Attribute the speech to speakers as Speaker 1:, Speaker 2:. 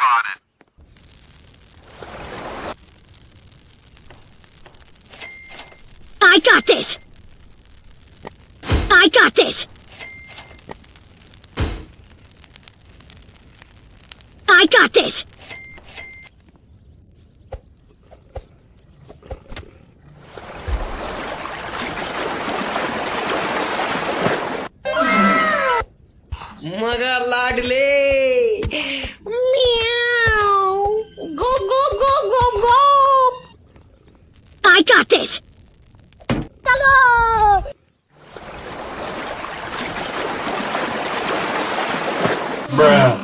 Speaker 1: spotted.
Speaker 2: I got this! I got this! I got this!
Speaker 3: मगर लाडले meow go go go go go
Speaker 2: I got this! Hello!
Speaker 1: Bruh.